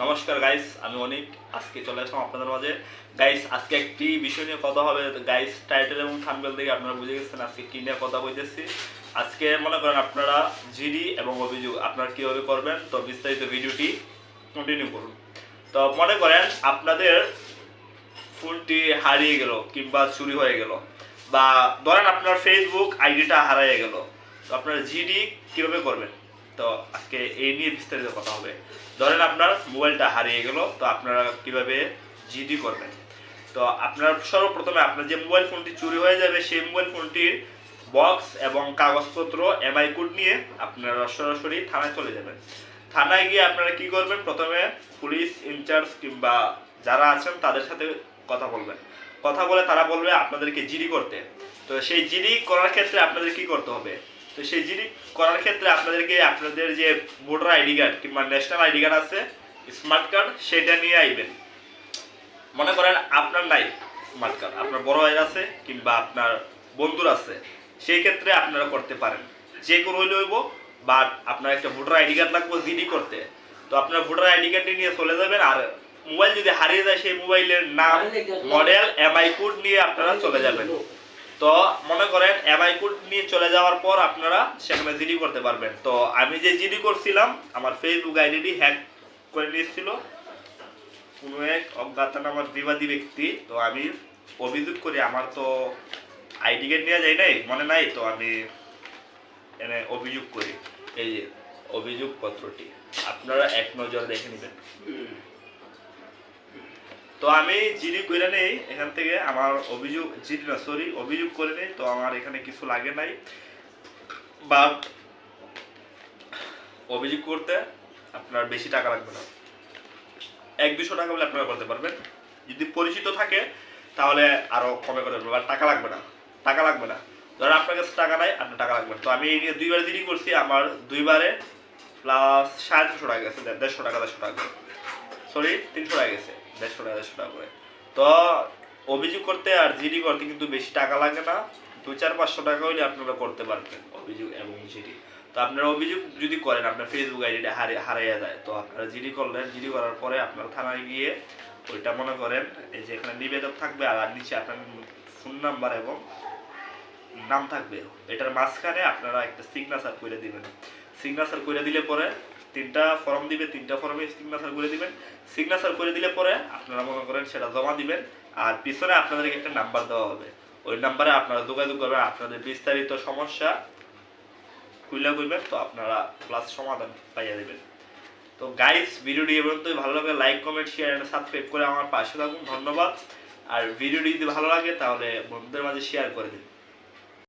নমস্কার গাইস, আমি অনিক। আজকে চলে আসলাম আপনাদের মাঝে। গাইস, আজকে একটি বিষয় নিয়ে কথা হবে। গাইস, টাইটেল এবং থাম্বনেল থেকে আপনারা বুঝে গেছেন আজকে কি নিয়ে কথা বলতেছি। আজকে মনে করেন আপনারা জিডি এবং অভিযোগ আপনারা কীভাবে করবেন, তো বিস্তারিত ভিডিওটি কন্টিনিউ করুন। তো মনে করেন আপনাদের ফোনটি হারিয়ে গেল কিংবা চুরি হয়ে গেল, বা ধরেন আপনার ফেসবুক আইডিটা হারিয়ে গেল, তো আপনারা জিডি কীভাবে করবেন, তো আজকে এই নিয়ে বিস্তারিত কথা হবে। ধরেন আপনার মোবাইলটা হারিয়ে গেল, তো আপনারা কিভাবে জিডি করবেন। তো আপনার সর্বপ্রথমে আপনার যে মোবাইল ফোনটি চুরি হয়ে যাবে সেই মোবাইল ফোনটির বক্স এবং কাগজপত্র এমআই কোড নিয়ে আপনারা সরাসরি থানায় চলে যাবেন। থানায় গিয়ে আপনারা কি করবেন, প্রথমে পুলিশ ইনচার্জ কিংবা যারা আছেন তাদের সাথে কথা বলবেন। কথা বলে তারা বলবে আপনাদেরকে জিডি করতে। তো সেই জিডি করার ক্ষেত্রে আপনাদের কি করতে হবে, তো সেই জিডি করার ক্ষেত্রে আপনাদেরকে আপনাদের যে ভোটার আইডি কার্ড কিংবা ন্যাশনাল আইডি কার্ড আছে, স্মার্ট কার্ড, সেটা নিয়ে আইবেন। মনে করেন আপনার নাই স্মার্ট কার্ড, আপনার বড় ভাই আছে কিংবা আপনার বন্ধুর আছে, সেই ক্ষেত্রে আপনারা করতে পারেন। যে কোনো হইলে হইব, বাট আপনার একটা ভোটার আইডি কার্ড লাগবে জিডি করতে। তো আপনার ভোটার আইডি কার্ডটি নিয়ে চলে যাবেন। আর মোবাইল যদি হারিয়ে যায় সেই মোবাইলের নাম, মডেল, এমআই কোড নিয়ে আপনারা চলে যাবেন। তো মনে করেন এমআই কোড নিয়ে চলে যাওয়ার পর আপনারা সেখানে জিডি করতে পারবেন। তো আমি যে জিডি করছিলাম, আমার ফেসবুক আইডি হ্যাক করে নিয়েছিল কোনো এক অজ্ঞাতনামা বিবাদী ব্যক্তি। তো আমি অভিযোগ করি, আমার তো আইডি কার্ড নিয়ে যাই নাই, মনে নাই, তো আমি এনে অভিযোগ করি। এই যে অভিযোগ পত্রটি আপনারা এক নজরে দেখে নেবেন। তো আমি জিডি করে নেই এখান থেকে, আমার অভিযোগ জিডি না সরি অভিযোগ করে নেই। তো আমার এখানে কিছু লাগে নাই, বা অভিযোগ করতে আপনার বেশি টাকা লাগবে না, 100-200 টাকা বলে আপনারা করতে পারবেন। যদি পরিচিত থাকে তাহলে আরো কমে করে দেবেন, আর টাকা লাগবে না। টাকা লাগবে না, ধরেন আপনার কাছে টাকা নাই, আপনার টাকা লাগবে। তো আমি এই নিয়ে 2 বারে জিডি করছি, আমার 2 বারে প্লাস 350 টাকা গেছে, 150 টাকা সরি 300 টাকা গেছে, 150 টাকা করে। তো অভিযোগ করতে আর জিডি করতে কিন্তু বেশি টাকা লাগে না, 200-500 টাকা হইলে আপনারা করতে পারবেন অভিযোগ এবং জিডি। তো আপনারা অভিযোগ যদি করেন আপনার ফেসবুক আইডিটা হারিয়ে যায়, তো আপনারা জিডি করলেন। জিডি করার পরে আপনার থানায় গিয়ে ওইটা মনে করেন এই যে এখানে নিবেদক থাকবে, আর নিচে আপনার ফোন নাম্বার এবং নাম থাকবে। এটার মাঝখানে আপনারা একটা সিগনেচার করে দিবেন। সিগনেচার করে দিলে পরে 3টা ফর্ম দিবে, 3টা ফর্মে সিগনেচার করে দিবেন। সিগনেচার করে দিলে পরে আপনারা মনে করেন সেটা জমা দিবেন, আর পিছনে আপনাদেরকে একটা নাম্বার দেওয়া হবে। ওই নাম্বারে আপনারা যোগাযোগ করবেন, আপনাদের বিস্তারিত সমস্যা খুলে বলবেন, তো আপনারা প্লাস সমাধান পাইয়া দেবেন। তো গাইস, ভিডিওটি এই পর্যন্তই। ভালো লাগে like, comment, share and subscribe করে আমার পাশে থাকুন। ধন্যবাদ। আর ভিডিওটি যদি ভালো লাগে তাহলে বন্ধুদের মাঝে শেয়ার করে দিন।